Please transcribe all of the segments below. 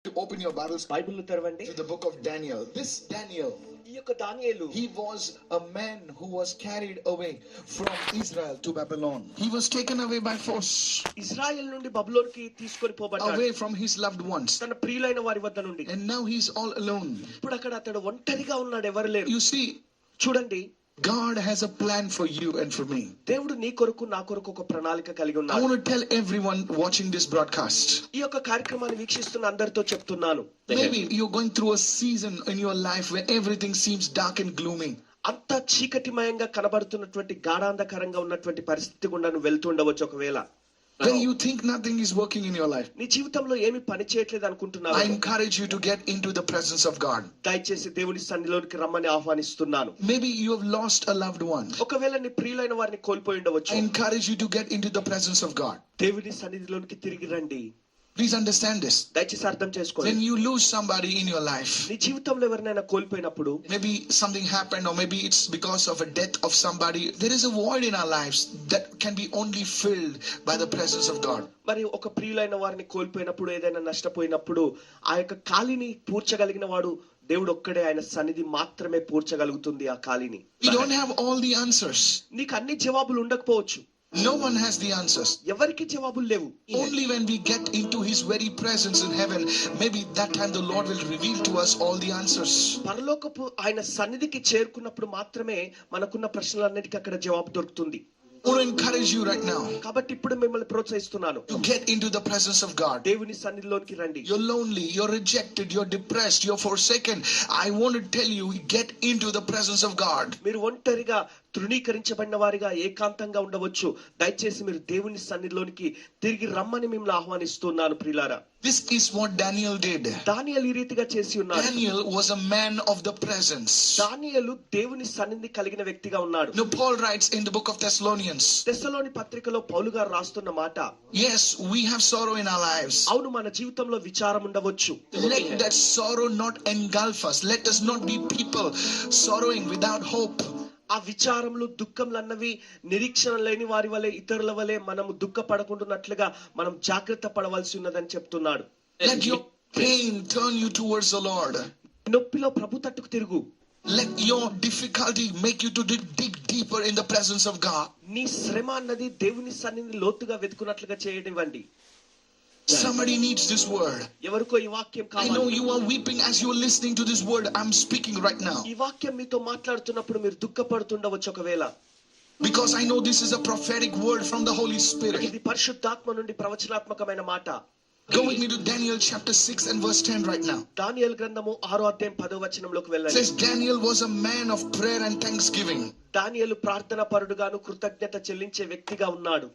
To open your Bibles Bible తెరవండి. to the book of Daniel. This Daniel, ఈ యొక్క దానియేలు he was a man who was carried away from Israel to Babylon. He was taken away by force, Israel నుండి బబులోనుకి తీసుకొని పోబడ్డాడు, away from his loved ones. తన ప్రియులైన వారి వద్ద నుండి. And now he's all alone. ఇప్పుడు అక్కడ అతడు ఒంటరిగా ఉన్నాడు, ఎవరు లేరు. You see, చూడండి, God has a plan for you and for me. దేవుడు నీ కొరకు నా కొరకు ఒక ప్రణాళిక కలిగి I ఉన్నాడు. want to tell everyone watching this broadcast. ఈ యొక్క కార్యక్రమాన్ని వీక్షిస్తున్న అందరితో చెప్తున్నాను, Maybe you're going through a season in your life where everything seems dark and gloomy. అంత చీకటిమయంగా కనబడుతున్నటువంటి గాఢాంధకరంగా ఉన్నటువంటి పరిస్థితి గుండా నువ్వు వెళ్తుండవచ్చు. ఒకవేళ When you think nothing is working in your life, నీ జీవితంలో ఏమి పని చేయట్లేదు అనుకుంటున్నావు, I encourage you to get into the presence of God. దయచేసి దేవుని సన్నిధిలోనికి రమ్మని ఆహ్వానిస్తున్నాను. Maybe you have lost a loved one. ఒకవేళ నీ ప్రియులైన వారిని కోల్పోయి ఉండవచ్చు. I encourage you to get into the presence of God. దేవుని సన్నిధిలోనికి తిరిగి రండి. Please understand this. దయచేసి అర్థం చేసుకోండి. When you lose somebody in your life, నీ జీవితంలో ఎవరినైనా కోల్పోయినప్పుడు, maybe something happened or maybe it's because of a death of somebody, there is a void in our lives that can be only filled by the presence of God. మరి ఒక ప్రియులైన వారిని కోల్పోయినప్పుడు, ఏదైనా నష్టపోయినప్పుడు ఆ యొక్క ఖాళీని పూడ్చగలిగిన వాడు దేవుడు ఒక్కడే. ఆయన సన్నిధి మాత్రమే పూడ్చగలుగుతుంది ఆ ఖాళీని. We don't have all the answers. నీకు అన్ని జవాబులు ఉండకపోవచ్చు. No one has the answers. ఎవరికి జవాబులు లేవు. Only when we get into his very presence in heaven, maybe that time the Lord will reveal to us all the answers. పరలోకపు ఆయన సన్నిధికి చేరుకున్నప్పుడు మాత్రమే మనకున్న ప్రశ్నలన్నిటికీ అక్కడ జవాబు దొరుకుతుంది. I want to encourage you right now కాబట్టి ఇప్పుడు మిమ్మల్ని ప్రోత్సహిస్తున్నాను, to get into the presence of God. దేవుని సన్నిధిలోనికి రండి. You're lonely, you're rejected, you're depressed, you're forsaken. I want to tell you, get into the presence of God. మీరు ఒంటరిగా తృణీకరించబడిన వారిగా ఏకాంతంగా ఉండవచ్చు. దయచేసి మీరు దేవుని సన్నిధిలోనికి తిరిగి రమ్మని మిమ్మల్ని ఆహ్వానిస్తున్నాను ప్రియులారా. This is what Daniel did. దానియేలు ఈ రీతిగా చేసి ఉన్నాడు. Daniel was a man of the presence. దానియేలు దేవుని సన్నిధి కలిగిన వ్యక్తిగా ఉన్నాడు. Now Paul writes in the book of Thessalonians, తెస్సలోని పత్రికలో పౌలు గారు రాస్తున్న మాట, yes, we have sorrow in our lives. అవును, మన జీవితంలో విచారం ఉండవచ్చు. Let that sorrow not engulf us. Let us not be people sorrowing without hope. ఆ విచారములు, దుఃఖములు అన్నవి నిరీక్షణ లేని వారి వలె, ఇతరుల వలె మనము దుఃఖపడకుండానట్లుగా మనం జాగ్రత్త పడవలసి ఉన్నదని చెప్తున్నాడు. Let your pain turn you towards the Lord. నొప్పిలో ప్రభు తట్టుకు తిరుగు. Let your difficulty make you to dig deeper in the presence of God. నీ శ్రమ అన్నది దేవుని సన్నిధిని లోతుగా వెతుకున్నట్లుగా చేయనివ్వండి. Somebody needs this word. ఎవరికో ఈ వాక్యం I know కావాలి. you are weeping as you are listening to this word I'm speaking right now, ఈ వాక్యం మీతో మాట్లాడుతున్నప్పుడు మీరు దుఃఖపడుతుండవచ్చు ఒకవేళ. because I know this is a prophetic word from the Holy Spirit. ఇది పరిశుద్ధాత్మ నుండి ప్రవచనాత్మకమైన మాట. Go with me to Daniel chapter 6 and verse 10 right now. దానియేలు గ్రంథము 6వ అధ్యాయం 10వ వచనంలోకి It వెళ్ళండి. says Daniel was a man of prayer and thanksgiving. దానియేలు ప్రార్థన పరుడుగాను కృతజ్ఞత చెల్లించే వ్యక్తిగా ఉన్నాడు.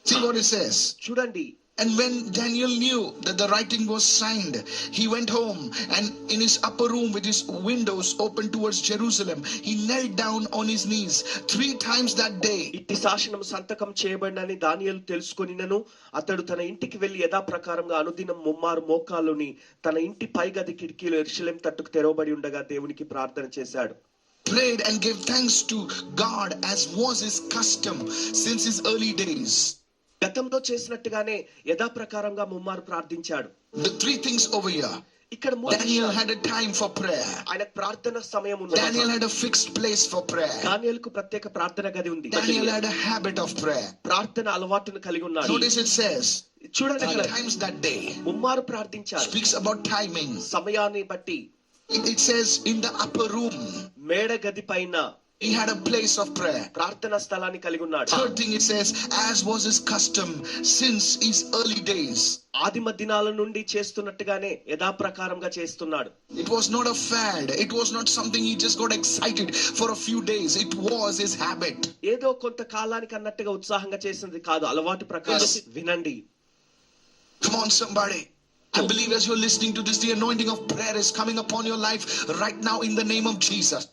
See what it says. చూడండి, And when Daniel knew that the writing was signed, he went home and in his upper room with his windows open towards Jerusalem, he knelt down on his knees 3 times that day. ఇట్టి శాసనం సంతకం చేయబడినని దానియేలు తెలుసుకొనినను అతడు తన ఇంటికి వెళ్లి యథాప్రకారంగా అనుదినం ముమ్మారు మోకాళ్ళుని తన ఇంటి పైగది కిటికీలో యెరూషలేము తట్టుకు తెరవబడి ఉండగా దేవునికి ప్రార్థన చేశాడు. Prayed and gave thanks to God as was his custom since his early days. గతంలో చేసినట్టుగానే యథాప్రకారంగా ముమ్మారు ప్రార్థించాడు. The 3 things over here. ఇక్కడ Daniel had a time for prayer. ఆయన ప్రార్థన సమయం ఉంది. Daniel had a fixed place for prayer. దానియేలుకు ప్రత్యేక ప్రార్థన గది ఉంది. Daniel had a habit of prayer. ప్రార్థన అలవాటును కలిగి ఉన్నాడు. Notice it says చూడండి, 3 times that day. ముమ్మారు ప్రార్థించాడు. Speaks about timing. సమయాన్ని బట్టి. It says in the upper room మేడ గది పైన he had a place of prayer. ప్రార్థన స్థలాన్ని కలిగి ఉన్నాడు. Third thing it says, as was his custom since his early days. ఆదిమ దినాల నుండి చేస్తున్నట్టుగానే యథాప్రకారంగా చేస్తున్నాడు. It was not a fad. It was not something he just got excited for a few days. It was his habit. ఏదో కొంత కాలానికి అన్నట్టుగా ఉత్సాహంగా చేసింది కాదు, అలవాటు ప్రకారం. వినండి, Come on somebody. I believe as you're listening to this, the anointing of prayer is coming upon your life right now in the name of Jesus.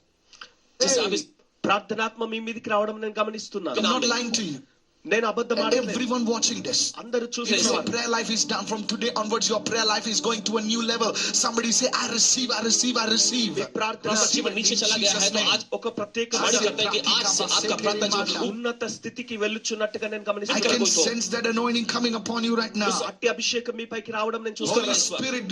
ప్రార్థనాత్మ మీ మీదకి రావడం నేను గమనిస్తున్నాను. I'm not lying to you. నేను అబద్ధం And ఆడట్లేదు. everyone watching this, అందరూ if your చూసేవారు. prayer life is done from today onwards, your prayer life is going to a new level. Somebody say, I receive, I receive, I receive. మీ ప్రార్థన आपका Receive जीवन it नीचे in चला गया है Jesus' तो name. आज ఒక ప్రత్యేక मालिक कहता है कि आज से आपका प्रार्थना जीवन ఉన్నత స్థితికి వెళ్ళుచున్నట్టుగా నేను I గమనిస్తున్నాను. can sense that anointing coming upon you right now. అట్టి అభిషేకం మీ పైకి రావడం నేను Holy చూస్తున్నాను. Spirit,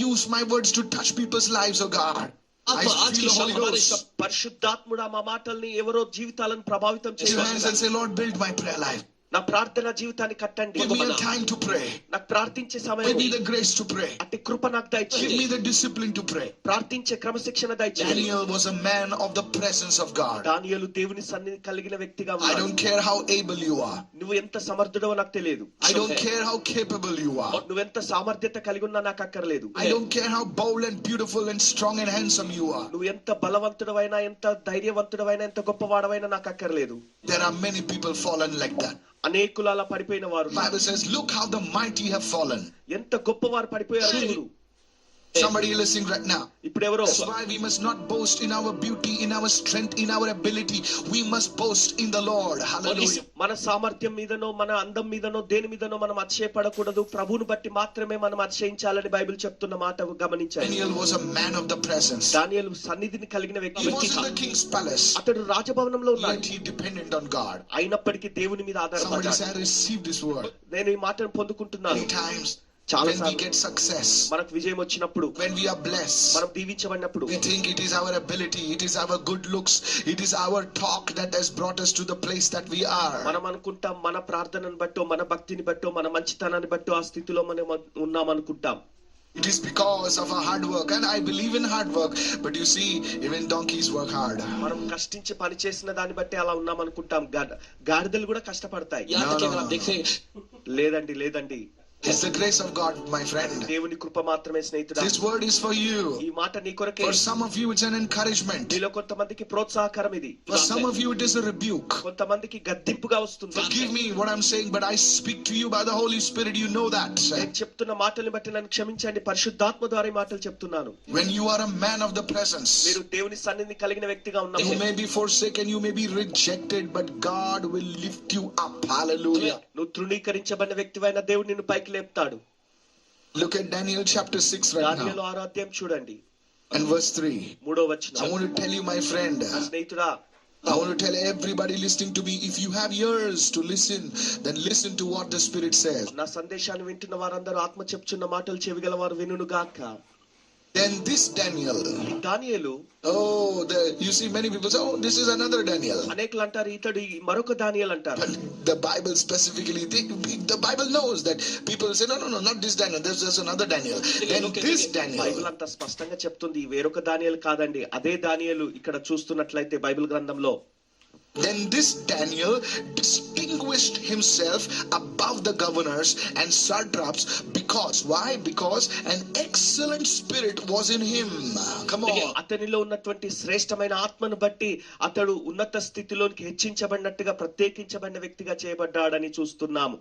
use my words to touch people's lives, oh God. I आत्मा आज feel की the शाम Holy हमारे Ghost. పరిశుద్ధాత్ముడా మా మాటల్ని ఎవరో జీవితాలను ప్రభావితం Lift your hands చేయాలి. and say, Lord, build my prayer life. నా ప్రార్థన జీవితాన్ని కట్టండి. Give me a time to pray. నాకు ప్రార్థించే Give సమయం, me the grace to pray. అట్టి కృప నాకు Give దయచేయండి. me the discipline to pray. ప్రార్థించే క్రమశిక్షణ దయచేయండి. Daniel was a man of the presence of God. దానియేలు దేవుని సన్నిధి కలిగిన వ్యక్తిగా I ఉన్నాడు. don't care how able you are. నువ్వు ఎంత సమర్థుడవో నాకు తెలియదు. I don't care how capable you are. నువ్వెంత సామర్థ్యత కలిగి ఉన్నా నాకు అక్కర్లేదు. I don't care how bold and beautiful and strong and handsome you are. నువ్వు ఎంత బలవంతుడవైనా, ఎంత ధైర్యవంతుడవైనా, ఎంత గొప్పవాడవైనా నాకు అక్కర్లేదు. There are many people fallen like that. అనేకులు అలా పడిపోయిన వారు. Bible says, look how the mighty have fallen. ఎంత గొప్పవారు పడిపోయారు చూడు. Somebody listening right now. ఇప్పుడు ఎవరో That's why we must not boast in our beauty, in our strength, in our ability. We must boast in the Lord. Hallelujah. మన సామర్థ్యం మీదనో, మన అందం మీదనో, దేని మీదనో మనం అతిశయపడకూడదు. ప్రభువును బట్టి మాత్రమే మనం అతిశయించాలని బైబిల్ చెప్తున్న మాట గమనించాలి. Daniel was a man of the presence. దానియేలు సన్నిధిని కలిగిన వ్యక్తి. He was in the king's palace. అతడు రాజభవనంలో ఉన్నాడు. Yet he depended on God. అయినప్పటికీ దేవుని మీద Somebody ఆధారపడ్డాడు. say, I received this word. నేను ఈ మాటను పొందుకుంటున్నాను. Many times చాలా when we సార్లు get success, మనకు విజయం వచ్చినప్పుడు, when we are blessed, మనం దీవించబడినప్పుడు we think it is our ability, it is our good looks, it is our talk that has brought us to the place that we are. మనం అనుకుంటాం మన ప్రార్థనను బట్టో, మన భక్తిని బట్టో, మన మంచితనాన్ని బట్టో ఆ స్థితిలో మనం ఉన్నాం అనుకుంటాం. It is because of our hard work, and I believe in hard work, but you see, even donkeys work hard. మనం కష్టించి పని చేసిన దాన్ని బట్టి అలా ఉన్నాం అనుకుంటాం. గాడిదలు కూడా కష్టపడతాయి. यहाँ तक कि अगर आप No. देखें లేదండి It's the grace of God, my friend. దేవుని కృప మాత్రమే స్నేహితుడా. This word is for you. ఈ మాట నీ కొరకే. For some of you, it's an encouragement. మీలో కొంతమందికి ప్రోత్సాహకరం ఇది. For some of you, it is a rebuke. కొంతమందికి గద్దింపుగా వస్తుంది. Forgive me what I'm saying, but I speak to you by the Holy Spirit. You know that. నేను చెప్తున్న మాటల్ని బట్టి నన్ను క్షమించండి. పరిశుద్ధాత్మ ద్వారా ఈ మాటలు చెప్తున్నాను. When you are a man of the presence, మీరు దేవుని సన్నిధిని కలిగిన వ్యక్తిగా you ఉన్నప్పుడు, may be forsaken, you may be rejected, but God will lift you up. Hallelujah. నువ్వు తృణీకరించబడిన వ్యక్తివైన దేవుడు నిన్ను పైకి లేపుతాడు. Look at Daniel chapter 6 right దానియేలు now 6వ అధ్యాయం చూడండి, and verse 3. 3వ I వచనం. want to tell you, my friend, నా స్నేహితుడా, I want to tell everybody listening to me, if you have ears to listen, then listen to what the Spirit says. నా సందేశాన్ని వింటున్న వారందరూ ఆత్మ చెప్తున్న మాటలు చెవిగల వారు వినును గాక. Then this Daniel, దానియేలు, you see many people say, oh, this is another Daniel. అనేకులు అంటారు ఇతడు మరొక దానియేలు అంటారు. But the Bible specifically, the Bible knows that people say, no, not this Daniel, there's another Daniel. Then this Daniel. Bible అంత స్పష్టంగా చెప్తుంది వేరొక దానియేలు కాదండి, అదే దానియేలు. ఇక్కడ చూస్తున్నట్లయితే బైబిల్ గ్రంథంలో, Then this Daniel distinguished himself above the governors and satraps because, why? Because an excellent spirit was in him. Come on. అతనిలో ఉన్నటువంటి శ్రేష్టమైన ఆత్మను బట్టి అతడు ఉన్నత స్థితిలోనికి హెచ్చించబడినట్టుగా ప్రత్యేకించబడిన వ్యక్తిగా చేయబడ్డాడని చూస్తున్నాము.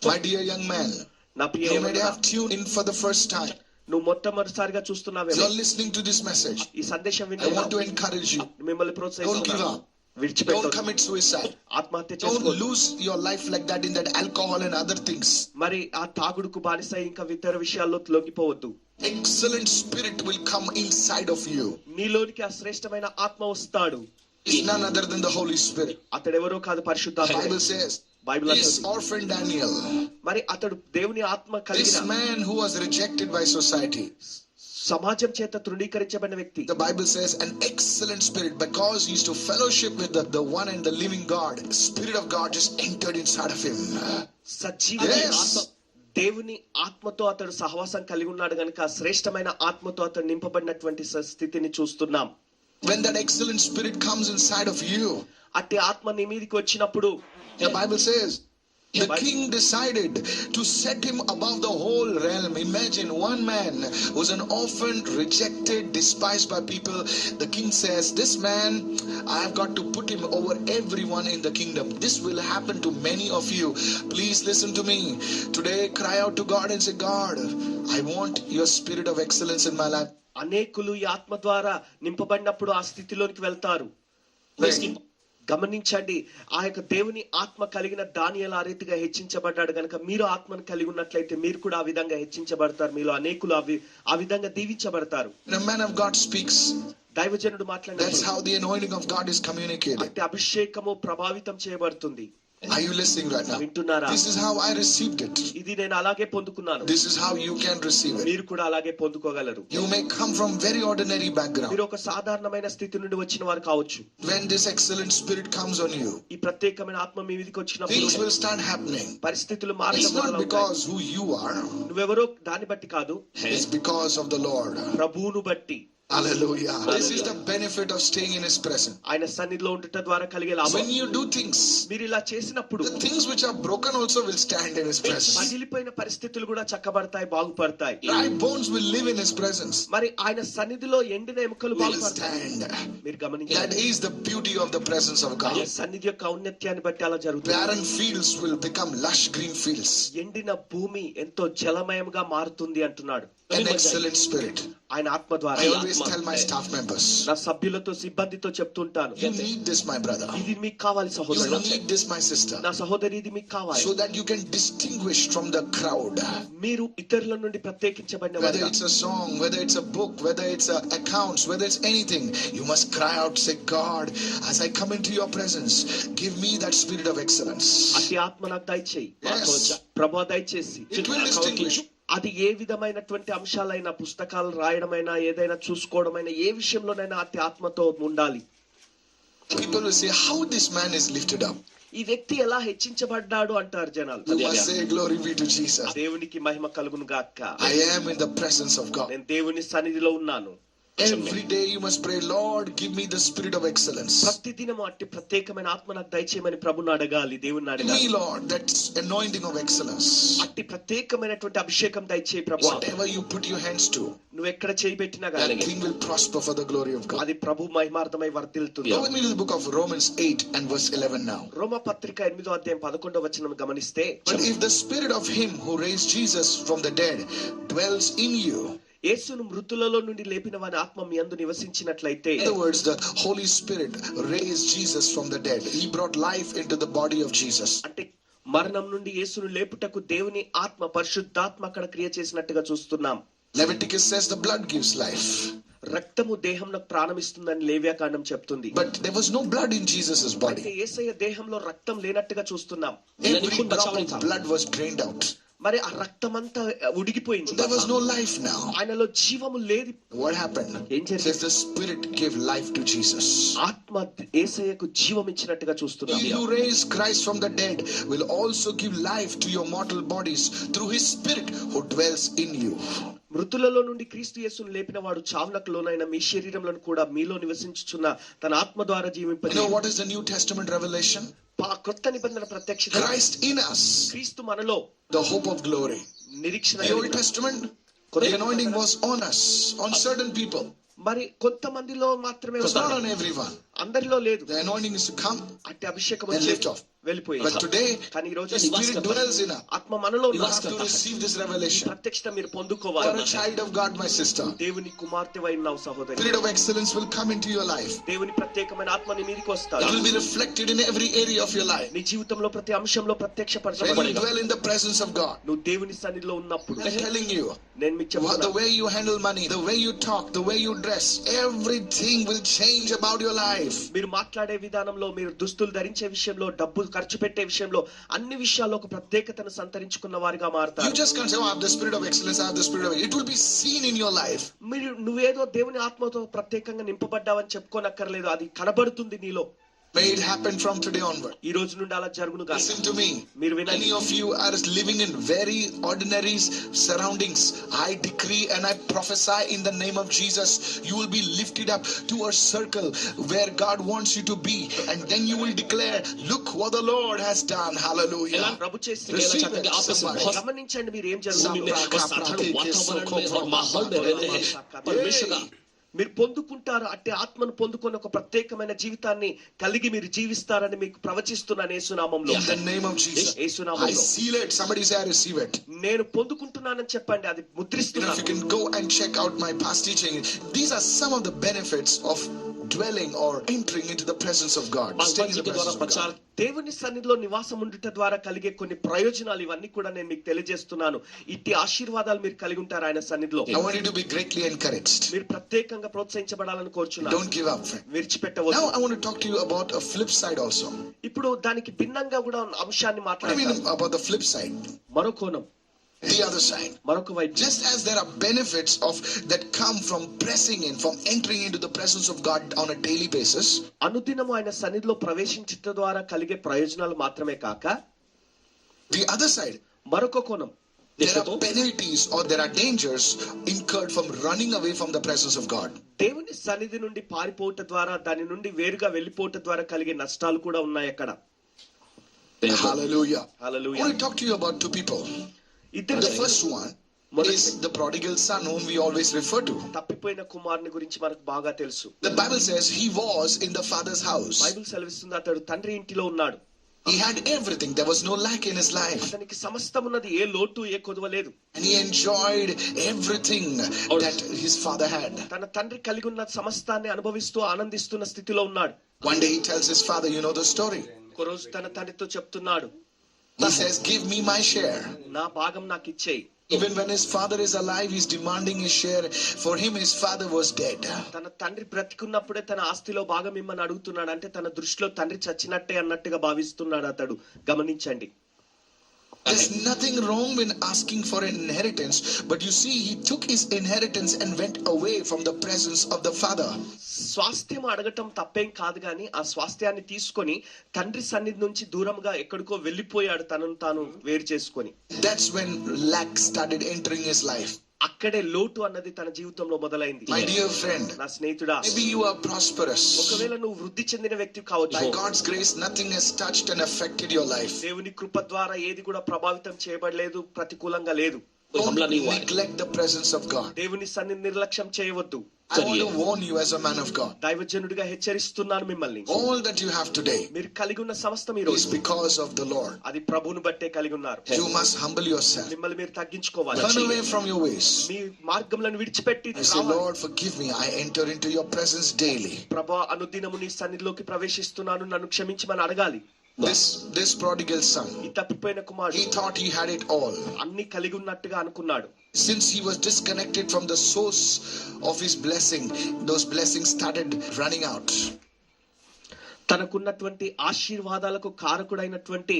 My dear young man, నా ప్రియ you may యవనుడా, have tuned in for the first time. నువ్వు మొట్టమొదటిసారిగా చూస్తున్నావే, You're listening to this message. ఈ సందేశం I want వింటున్నావు. to encourage you. మిమ్మల్ని Don't give ప్రోత్సహిస్తున్నాను. up. Don't విడిచిపెట్టు, commit suicide. ఆత్మహత్య Don't చేసుకో. lose your life like that in that alcohol and other things. మరి ఆ తాగుడుకు బానిస ఇంకా ఇతర విషయాల్లో లొంగిపోవద్దు. Excellent spirit will come inside of you. నీలోనికి ఆ శ్రేష్టమైన ఆత్మ వస్తాడు. It's none other than the Holy Spirit. అతడెవరో కాదు, The పరిశుద్ధాత్మ. Bible says, బైబిల్ this అంటుంది, orphan Daniel, మరి అతడు దేవుని ఆత్మ this కలిగిన man who was rejected by society, సమాజం చేత తృణీకరించబడిన వ్యక్తి. the Bible says an excellent spirit, because he used to fellowship with the one and the living God. Spirit of God just entered inside of him. సజీవమైన Yes. ఆత్మ, దేవుని ఆత్మతో అతడు సహవాసం కలిగి ఉన్నాడు గనుక శ్రేష్టమైన ఆత్మతో అతడు నింపబడినటువంటి స్థితిని చూస్తున్నాం. When that excellent spirit comes inside of you, అట్టి ఆత్మ నీ మీదికి వచ్చినప్పుడు, the Bible says the king decided to set him above the whole realm. Imagine one man who's an orphan, rejected, despised by people. The king says, this man, I have got to put him over everyone in the kingdom. This will happen to many of you. Please listen to me. Today, cry out to God and say, God, I want your spirit of excellence in my life. అనేకులు ఈ ఆత్మ ద్వారా నింపబడినప్పుడు ఆ స్థితిలోనికి వెళ్తారు. Pray. గమనించండి, ఆ యొక్క దేవుని ఆత్మ కలిగిన దానియేలు ఆ రీతిగా హెచ్చించబడ్డాడు గనుక మీరు ఆత్మను కలిగి ఉన్నట్లయితే మీరు కూడా ఆ విధంగా హెచ్చించబడతారు. మీలో అనేకులు ఆ విధంగా దీవించబడతారు. When a man of God speaks, దైవజనుడు that's మాట్లాడినప్పుడు how the anointing of God is communicated. అట్టి అభిషేకము ప్రభావితం చేయబడుతుంది. Are you listening right now? వింటున్నారా? This is how I received it. ఇది నేను అలాగే పొందుకున్నాను. This is how you can receive it. మీరు కూడా అలాగే పొందుకోగలరు. You may come from very ordinary background. మీరు ఒక సాధారణమైన స్థితి నుండి వచ్చిన వారు కావచ్చు. When this excellent spirit comes on you, ఈ ప్రత్యేకమైన ఆత్మ మీ మీదకి వచ్చినప్పుడు things will start happening. పరిస్థితులు It's మారడం not because who you are, నువ్వెవరో దాన్ని బట్టి కాదు, it's because of the Lord. ప్రభువును బట్టి. Hallelujah. This is the benefit of staying in His presence. ఆయన సన్నిధిలో ఉండుట ద్వారా కలిగే లాభం. When you do things, మీరు ఇలా చేసినప్పుడు the things which are broken also will stand in His presence. పగిలిపోయిన పరిస్థితులు కూడా చక్కబడతాయి, బాగుపడతాయి. Dry bones will live in His presence. మరి ఆయన సన్నిధిలో ఎండిన ఎముకలు Will బాగుపడతాయి. stand. మీరు That గమనించండి, is the beauty of the presence of God. సన్నిధి యొక్క ఔన్నత్యాన్ని బట్టి అలా జరుగుతుంది. Barren fields will become lush green fields. ఎండిన భూమి ఎంతో జలమయంగా మారుతుంది అంటున్నాడు. An excellent spirit. ఆయన ఆత్మ ద్వారా. I always tell my staff members, నా సభ్యులతో సిబ్బందితో చెప్తుంటాను, you need this, my brother. ఇది మీకు కావాలి You సహోదరు, need this, my sister, నా సహోదరి, ఇది మీకు కావాలి. so that you can distinguish from the crowd. మీరు ఇతరుల నుండి ప్రత్యేకించబడిన Whether వారుగా. it's a song, whether it's a book, whether it's accounts, whether it's anything, you must cry out, say, God, as I come into your presence, give me that spirit of excellence. అట్టి ఆత్మ నాకు దయచేయి. Yes. ప్రభా దయచేసి. It will distinguish. అది ఏ విధమైనటువంటి అంశాలైనా, పుస్తకాలు రాయడమైనా, ఏదైనా చూసుకోవడమైనా, ఏ విషయంలోనైనా అట్టి ఆత్మతో ఉండాలి. People will say, how this man is lifted up. ఈ వ్యక్తి ఎలా హెచ్చించబడ్డాడు అంటారు జనాలు. You must say, glory be to Jesus. దేవునికి మహిమ కలుగును గాక. I am in the presence of God. నేను దేవుని సన్నిధిలో ఉన్నాను. Every day you must pray, Lord, give me the spirit of excellence. ప్రతిదినము అట్టి ప్రత్యేకమైన ఆత్మ నాకు దయచేయమని ప్రభుని అడగాలి, దేవుని Give అడగాలి. me, Lord, that anointing of excellence. అట్టి ప్రత్యేకమైనటువంటి అభిషేకం దయచేయి ప్రభు. Whatever you put your hands to, నువ్వు ఎక్కడ చేయబెట్టినా that గానీ thing will prosper for the glory of God. అది ప్రభు మహిమార్థమై వర్ధిల్లుతుంది. Go with me to the book of Romans 8 and verse 11 now. రోమా పత్రిక 8వ అధ్యాయం 11వ వచనం గమనిస్తే, But if the spirit of him who raised Jesus from the dead dwells in you, యేసును మృతులలో నుండి లేపిన వాని ఆత్మ మీ యందు నివసించినట్లయితే. in other words, the Holy Spirit raised Jesus from the dead. He brought life into the body of Jesus. అంటే మరణం నుండి యేసును లేపుటకు దేవుని ఆత్మ, పరిశుద్ధాత్మ అక్కడ క్రియ చేసినట్టుగా చూస్తున్నాం. Leviticus says the blood gives life. రక్తము దేహంలో ప్రాణమిస్తుందని లేవ్యాకాండం చెప్తుంది. But there was no blood in Jesus' అయితే body. యేసయ్య దేహంలో రక్తం లేనట్టుగా చూస్తున్నాం. Every drop of blood was drained out. మరి ఆ రక్తమంతా ఉడిగిపోయింది. There was no life now. ఆయనలో జీవము లేదు. What happened? ఏం జరిగింది? Says the Spirit gave life to Jesus. ఆత్మ యేసయ్యకు జీవం ఇచ్చినట్టుగా చూస్తున్నాం. He who raised Christ from the dead will also give life to your mortal bodies through His Spirit who dwells in you. మృతులలో నుండి క్రీస్తు యేసును లేపిన వాడు చావునకు లోనైన మీ శరీరంలో కూడా మీలో నివసించుచున్న తన ఆత్మ ద్వారా You జీవింపజేయును. know what is the New Testament revelation? కొత్త నిబంధన ప్రత్యక్షత. Christ in us, క్రీస్తు మనలో the hope of glory. నిరీక్షణ. The Old Testament, the anointing was on us, on certain people. మరి కొంతమందిలో మాత్రమే It was not ఉంది, on everyone. అందరిలో లేదు. The anointing is to come అట్టి అభిషేకం and వచ్చి lift off. వెళ్ళిపోయింది. But today, కానీ ఈ రోజు the Spirit dwells in us. ఆత్మ మనలో You ఉంది. have to receive this ఈ revelation. ప్రత్యక్షత మీరు You are పొందుకోవాలి. a child of God, my sister. దేవుని కుమార్తెవై ఉన్నావు సహోదరి. Spirit of excellence will come into your life. దేవుని ప్రత్యేకమైన ఆత్మ నీ మీదకి It వస్తాడు. will be reflected in every area of your life. నీ జీవితంలో ప్రతి అంశంలో When ప్రత్యక్షపరచబడి you dwell in the presence of God, నువ్వు దేవుని సన్నిధిలో ఉన్నప్పుడు I'm telling you, నేను మీకు the చెప్తున్నా, way you handle money, the way you talk, the way you dress, everything will change about your life. మీరు మాట్లాడే విధానంలో, మీరు దుస్తులు ధరించే విషయంలో, డబ్బులు ఖర్చు పెట్టే విషయంలో, అన్ని విషయాల్లో ఒక ప్రత్యేకతను సంతరించుకున్న వారిగా You మారుతారు. just can't say, oh, I have the spirit of excellence, I have the spirit of it will be seen in your life. నువ్వేదో దేవుని ఆత్మతో ప్రత్యేకంగా నింపబడ్డావని చెప్పుకోనక్కర్లేదు, అది కనబడుతుంది నీలో. May it happen from today onward. ఈ రోజు నుండి అలా జరుగును గాక. Listen to me. మీరు వినండి. Many of you are living in very ordinary surroundings. I decree and I prophesy in the name of Jesus, you will be lifted up to a circle where God wants you to be, and then you will declare, look what the Lord has done. Hallelujah. ప్రభు చేసిన Receive चक्कर it, के आपस में somebody. बहुत గమనించండి మీరు ఏం भूमि జరుగుతుంది. में और साधारण वातावरण में और माहौल में रहते हैं परमेश्वर का మీరు పొందుకుంటారు. అట్టి ఆత్మను పొందుకొని ఒక ప్రత్యేకమైన జీవితాన్ని కలిగి మీరు జీవిస్తారని మీకు ప్రవచిస్తున్నాను యేసునామంలో. In the name of Jesus. I యేసునామంలో seal it. Somebody say, I receive it. నేను పొందుకుంటున్నానని చెప్పండి, అది You know, if you ముద్రిస్తున్నాను. can go and check out my past teaching, these are some of the benefits of dwelling or entering into the presence of God. Staying in the presence of God. దేవుని సన్నిధిలో నివాసం ఉండుట ద్వారా కలిగే కొన్ని ప్రయోజనాలు ఇవన్నీ కూడా నేను మీకు తెలియజేస్తున్నాను. ఇట్టి ఆశీర్వాదాలు మీరు కలిగి ఉంటారు ఆయన సన్నిధిలో. I want you to be greatly encouraged. మీరు ప్రత్యేకంగా ప్రోత్సహించబడాలని కోరుచున్నాను. Don't give up, friend. విడిచిపెట్టవద్దు. Now I want to talk to you about a flip side also. ఇప్పుడు దానికి భిన్నంగా కూడా అంశాన్ని What do you మాట్లాడతాను. mean about the flip side? మరో కోణం, The other side. మరొక వైపు. Just as there are benefits of that come from pressing in, from entering into the presence of God on a daily basis. అనుదినము ఆయన సన్నిధిలో ప్రవేశించట ద్వారా కలిగే ప్రయోజనాలు మాత్రమే కాక The other side, మరొక కోణం, there are penalties or there are dangers incurred from running away from the presence of God. దేవుని సన్నిధి నుండి పారిపోవట ద్వారా, దాని నుండి వేరుగా వెళ్ళిపోవట ద్వారా కలిగే నష్టాలు కూడా ఉన్నాయి అక్కడ. Hallelujah. I hallelujah. want to talk to you about two people. ఇద్దరు The first one is the prodigal son whom we always refer to. తప్పిపోయిన కుమారుని గురించి మనకు బాగా తెలుసు. The Bible says he was in the father's house. Bible సెలవిస్తుంది అతడు తండ్రి ఇంటిలో ఉన్నాడు. He had everything. There was no lack in his life. అతనికి సమస్తం ఉన్నది, ఏ లోటు ఏ కొదువ లేదు. And he enjoyed everything that his father had. తన తండ్రి కలిగి ఉన్న సమస్తాన్ని అనుభవిస్తూ ఆనందిస్తున్న స్థితిలో ఉన్నాడు. One day he tells his father, you know the story. ఒక రోజు తన తండ్రితో చెప్తున్నాడు, He says, give me my share. నా భాగం నాకు ఇచ్చేయి. Even when his father is alive, he's demanding his share. For him, his father was dead. తన తండ్రి బ్రతికున్నప్పుడే తన ఆస్తిలో భాగం ఇమ్మని అడుగుతున్నాడు. అంటే తన దృష్టిలో తండ్రి చచ్చినట్టే అన్నట్టుగా భావిస్తున్నాడు అతడు. గమనించండి. There's nothing wrong in asking for an inheritance, but you see, he took his inheritance and went away from the presence of the father. స్వాస్థ్యం అడగటం తప్పేం కాదు, కానీ ఆ స్వాస్థ్యాన్ని తీసుకొని తండ్రి సన్నిధి నుంచి దూరంగా ఎక్కడికో వెళ్ళిపోయాడు, తనను తాను వేరు చేసుకొని. That's when lack started entering his life. అక్కడే లోటు అన్నది తన జీవితంలో మొదలైంది. My dear friend, నా స్నేహితుడా, maybe you are prosperous. ఒకవేళ నువ్వు వృద్ధి చెందిన వ్యక్తి కావచ్చు. By God's grace, nothing has touched and affected your life. దేవుని కృప ద్వారా ఏది కూడా ప్రభావితం చేయబడలేదు, ప్రతికూలంగా లేదు. Don't neglect the presence of God. దేవుని సన్నిధి నిర్లక్ష్యం చేయవద్దు. I want to warn you as a man of God. దైవజనుడిగా హెచ్చరిస్తున్నాను మిమ్మల్ని. All that you have today మీరు కలిగి ఉన్న సమస్తం ఈ is రోజు because of the Lord. అది ప్రభువును బట్టే కలిగి ఉన్నారు. You must humble yourself. మిమ్మల్ని మీరు తగ్గించుకోవాలి. Turn away from your ways. మీ మార్గములను విడిచిపెట్టి I say, Lord, forgive me. I enter into your presence daily. ప్రభా, అనుదినము నీ సన్నిధిలోకి ప్రవేశిస్తున్నాను, నన్ను క్షమించమని అడగాలి. This prodigal son, ఈ తప్పిపోయిన కుమారుడు he thought he had it all. అన్ని కలిగి ఉన్నట్టుగా అనుకున్నాడు. Since he was disconnected from the source of his blessing, those blessings started running out. తనకున్నటువంటి ఆశీర్వాదాలకు కారకుడైనటువంటి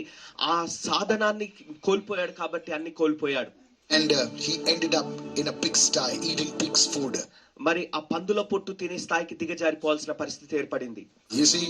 ఆ సాధనాన్ని కోల్పోయాడు, కాబట్టి అన్ని కోల్పోయాడు. And he ended up in a pigsty eating pig's food. మరి ఆ పందుల పొట్టు తినే స్థాయికి దిగజారిపోవాల్సిన పరిస్థితి ఏర్పడింది. You see,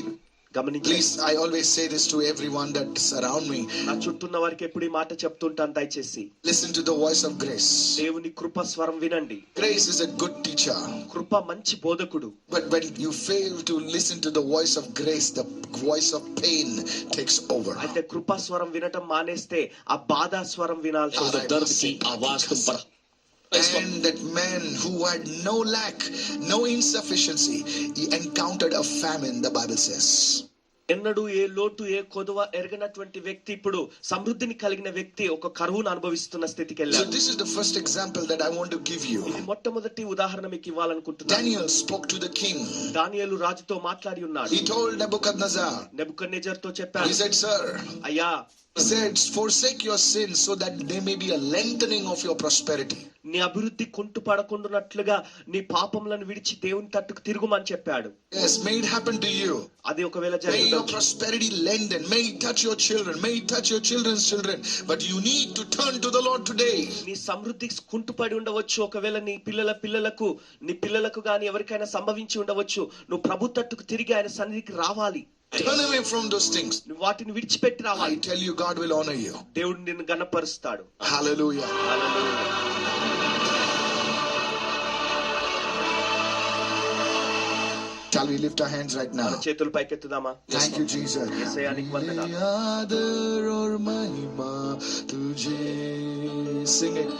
గమనించండి. please, I always say this to everyone that's around me. నా చుట్టూన్న వారికి ఎప్పుడు ఈ మాట చెప్తుంటాను, దయచేసి Listen to the voice of grace. దేవుని కృప స్వరం వినండి. Grace is a good teacher. కృప మంచి బోధకుడు. But when you fail to listen to the voice of grace, the voice of pain takes over. అయితే కృపా స్వరం వినటం మానేస్తే ఆ బాధా స్వరం వినాల్సి तो ఉంటుంది. दर्द की आवाज तुम पर. And that man who had no lack, no insufficiency, he encountered a famine, the Bible says. ఎన్నడూ ఏ లోటు ఏ కొదువ ఎరగనటువంటి వ్యక్తి ఇప్పుడు సమృద్ధిని కలిగిన వ్యక్తి ఒక కరువును అనుభవిస్తున్న స్థితికి So వెళ్ళాడు. this is the first example that I want to give you. ఇది మొట్టమొదటి ఉదాహరణ మీకు ఇవ్వాలనుకుంటున్నాను. Daniel spoke to the king. దానియేలు రాజుతో మాట్లాడి ఉన్నాడు. He told Nebuchadnezzar, నెబుకద్నెజరుతో he చెప్పాడు, said, sir, అయ్యా, he said, forsake your sins so that there may be a lengthening of your prosperity. నీ అభివృద్ధి కుంటు పడకుండానట్లుగా నీ పాపములను విడిచి దేవుని తట్టుకు తిరుగుమని చెప్పాడు. Yes, may it happen to you. అది ఒకవేళ May your జరుగుతుంది. prosperity lengthen. May it touch your children. May it touch your children's children. But you need to turn to the Lord today. నీ సమృద్ధి కుంటుపడి ఉండవచ్చు, ఒకవేళ నీ పిల్లలకు నీ పిల్లలకు గాని ఎవరికైనా సంభవించి ఉండవచ్చు. నువ్వు ప్రభు తట్టుకు తిరిగి ఆయన సన్నిధికి రావాలి. Turn away from those things. నువ్వు వాటిని విడిచిపెట్టి I రావాలి. tell you, God will honor you. దేవుడు నిన్ను గణపరుస్తాడు. Hallelujah. Shall we lift our hands right now? మన చేతులు పైకెత్తుదామా? Thank you, Jesus. యేసయ్యానికి వందనాలు. आदर और महिमा तुझे, sing it.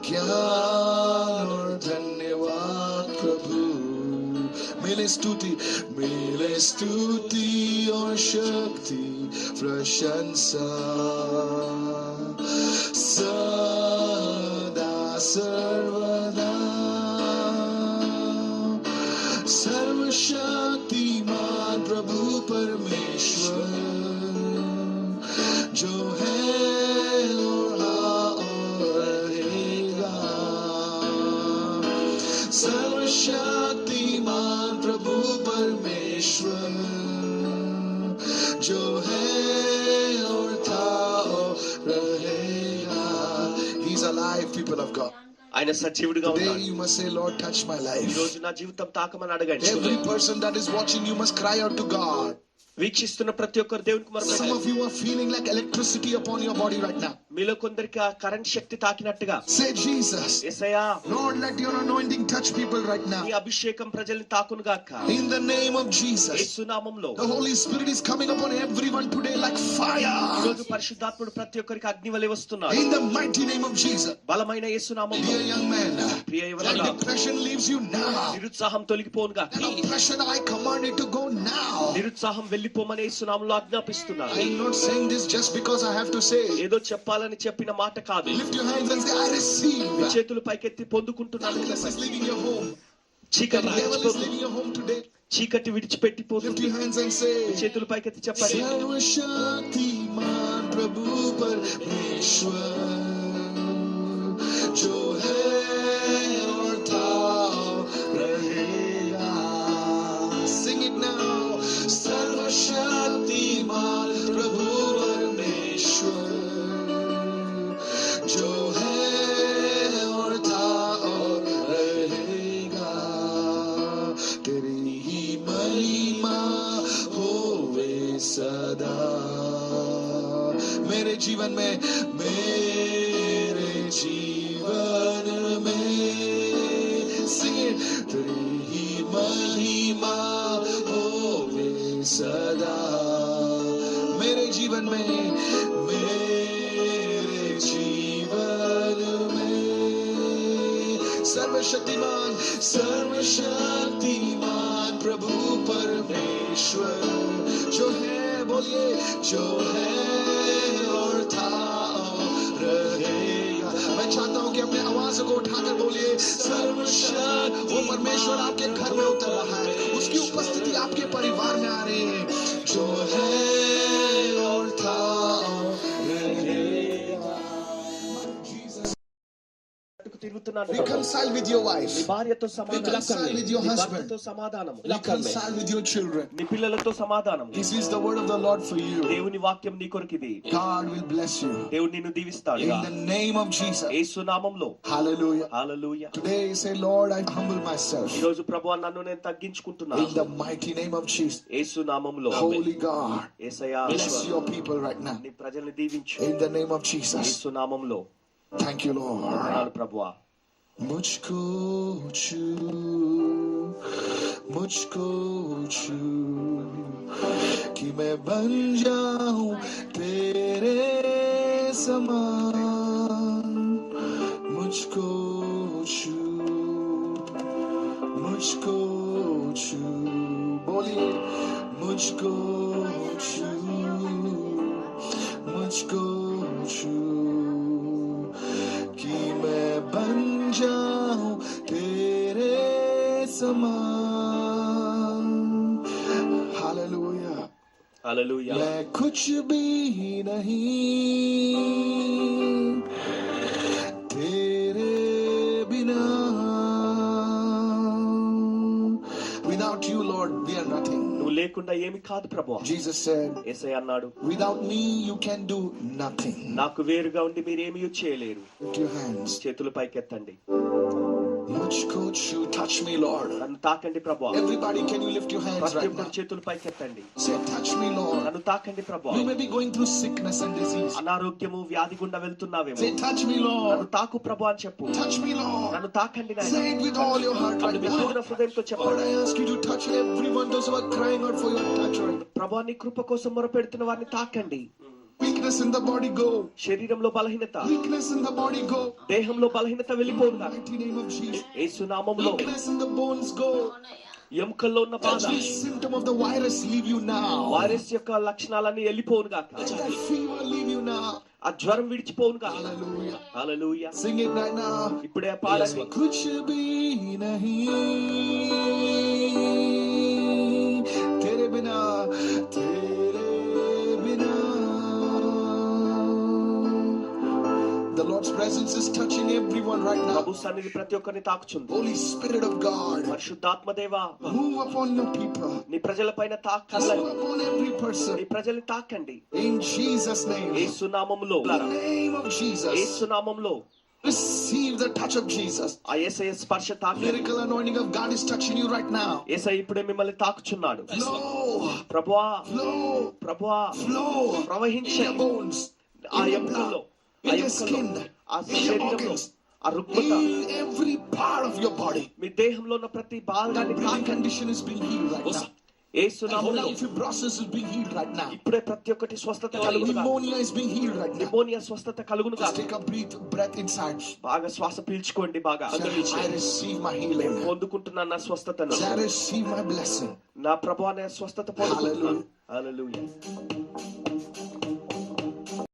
ज्ञान और धन्यवाद प्रभु, मिले स्तुति और शक्ति प्रशंसा सदा सर्वदा सर्व सर्वशक्तिमान प्रभु परमेश्वर जो है और रहेगा, सर्वशक्तिमान प्रभु परमेश्वर जो है और था और रहेगा. He's alive, people of God. ఆయన సజీవుడిగా Today ఉన్నాడు. you must say, Lord, touch my ఈ life. రోజు నా జీవితం తాకమని అడగండి. Every person that is watching, you must cry out to God. వీక్షిస్తున్న ప్రతి ఒక్కరు దేవునికి Some మొరపెట్టండి. of you are feeling like electricity upon your body right now. మీలో కొందరికి ఆ కరెంట్ శక్తి తాకినట్టుగా, Say, Jesus, యేసయ్యా Lord, let your anointing touch people right now. నీ అభిషేకం ప్రజల్ని తాకును గాక. In the name of Jesus. యేసు నామములో The Holy Spirit is coming upon everyone today like ఈ fire. రోజు పరిశుద్ధాత్ముడు ప్రతి ఒక్కరికి అగ్ని వలె వస్తున్నాడు. In the mighty name of Jesus. బలమైన యేసు నామములో. Dear young man, Priya that యువకుడా, depression leaves you now. నిరుత్సాహం తొలగిపోను గాక. That oppression, I command it to go now. నిరుత్సాహం వెళ్ళిపోమని యేసు నామములో ఆజ్ఞాపిస్తున్నాను. I am not saying this just because I have to say. ఏదో చెప్పాలని చెప్పిన మాట కాదు. Lift your hands and say, I receive. మీ చేతులు పైకెత్తి పొందుకుంటున్నాను. Darkness is leaving your home. చీకటి The devil is విడిచిపోతుంది. leaving your home today. చీకటి Lift విడిచిపెట్టిపోతుంది. your hands and say, మీ చేతులు పైకెత్తి చెప్పండి. सर्वशक्तिमान प्रभु परमेश्वर जो है और था रहेगा. Sing it now. सर्वशक्तिमान प्रभु परमेश्वर जो है और था और रहेगा. तेरी ही महिमा होवे सदा मेरे जीवन में, मेरे जीवन में. Sing it. तेरी ही महिमा होवे सदा मेरे जीवन में, मेरे जीवन में. सर्वशक्तिमान, सर्वशक्तिमान प्रभु परमेश्वर जो है, बोलिए, जो है और था और रहेगा. मैं चाहता हूं कि अपने आवाज को उठाकर बोलिए, सर्वशक्ति. वो परमेश्वर आपके घर में उतर रहा है, उसकी उपस्थिति आपके परिवार में आ रही है. जो है और था और रहेगा. తిరుగుతున్నాను. Reconcile with your నీ wife. భార్యతో సమాధానం. Reconcile with your నీ husband. భర్తతో సమాధానం. Reconcile with your children. నీ పిల్లలతో సమాధానం. This is the word of the Lord for you. దేవుని వాక్యం నీ కొరకిది. God will bless you. దేవుడు నిన్ను దీవిస్తాడు. In the name of Jesus. యేసు నామములో. Hallelujah. Hallelujah. Today say, Lord, I humble myself. ఈ రోజు ప్రభువా నన్ను నేను తగ్గించుకుంటున్నాను. In the mighty name of Jesus. యేసు నామములో. Holy God, Yesayya, bless your people right now. నీ ప్రజల్ని దీవించు. In the name of Jesus. యేసు నామములో. Thank you, Lord. వందనాలు ప్రభువా. मुझको छू, मुझको छू कि मैं बन जाऊं तेरे समान. मुझको छू, मुझको छू, बोलिए, मुझको छू, मुझको छू कि मैं बन जाऊं तेरे समान. हालेलुया. హల్లెలూయా. मैं कुछ भी नहीं तेरे बिना. Without you, Lord, we are nothing. నువ్వు లేకుండా ఏమి కాదు ప్రభువా. Jesus said, యేసయ్య అన్నాడు, without me you can do nothing. నాకు వేరుగా ఉండి మీరేమీ చేయలేరు. Lift your hands. చేతులు పైకెత్తండి. मुझको छू, touch me, Lord. నన్ను తాకండి ప్రభువా. Everybody, can you lift your hands ప్రతి right ఒక్కరు now? చేతులు పైకెత్తండి. Say, touch me, Lord. నన్ను తాకండి ప్రభువా. You may be going through sickness and disease. అనారోగ్యము వ్యాధి గుండా వెళ్తున్నావేమో. Say, touch me, నన్ను Lord. తాకు ప్రభు అని చెప్పు. Touch me, Lord. నన్ను తాకండి నాయనా. Say it with all your heart right me now. పూర్ణ హృదయంతో Lord, చెప్పండి. I ask you to touch everyone, those who are crying out for your touch right now. ప్రభు నీ కృప కోసం మొరపెడుతున్న వారిని తాకండి. Weakness in the body, go. శరీరంలో బలహీనత, Weakness in the body, go. దేహంలో బలహీనత వెళ్ళిపోను గాక. Mighty name of Jesus. యేసు నామములో. Weakness in the bones, go. ఎముకల్లో ఉన్న బాధ, Every symptom of the virus, leave you now. Virus యొక్క లక్షణాలన్నీ వెళ్ళిపోను గాక. Let that fever leave you now. ఆ జ్వరం విడిచిపోను గాక. Hallelujah. Hallelujah. Sing it right now. ఇప్పుడే పాడండి. कुछ भी नहीं बिना तेरे बिना. The Lord's presence is touching everyone right now. ప్రభు సన్నిధి ప్రతి ఒక్కరిని తాకుచుంది. Holy Spirit of God, పరిశుద్ధాత్మ దేవా, move upon your people. నీ ప్రజలపైన Move తాకండి. upon every person. నీ ప్రజల్ని తాకండి. In Jesus' name. యేసు నామములో, In the name of Jesus. యేసు నామములో Receive the touch of Jesus. ఆ యేసయ్య స్పర్శ తాకండి. Miracle anointing of God is touching you right now. యేసయ్య ఇప్పుడే మిమ్మల్ని తాకుచున్నాడు. Flow, ప్రభువా, flow, ప్రభువా, flow in ప్రవహించే your bones, ఆ in your ఎముకల్లో, blood, ఆ in your ఎముకల్లో, skin, ఆ in your శరీరంలో, organs, ఆ రుగ్మత, in every part of your body. మీ దేహంలో ఉన్న ప్రతి భాగాన్ని That breathing తాకండి. condition is being healed right now. యేసు నామములో Fibrosis is being healed right now. ఇప్పుడే ప్రతి ఒక్కటి స్వస్థత కలుగునుగా. Pneumonia is being healed right now. Pneumonia స్వస్థత కలుగునుగా. Just take a breath inside. బాగా శ్వాస పీల్చుకోండి. బాగా I receive my healing. పొందుకుంటున్నాను నా స్వస్థతను. I receive my blessing. నా ప్రభువా, నా స్వస్థత పొందుకుంటున్నాను. Hallelujah. హల్లెలూయా.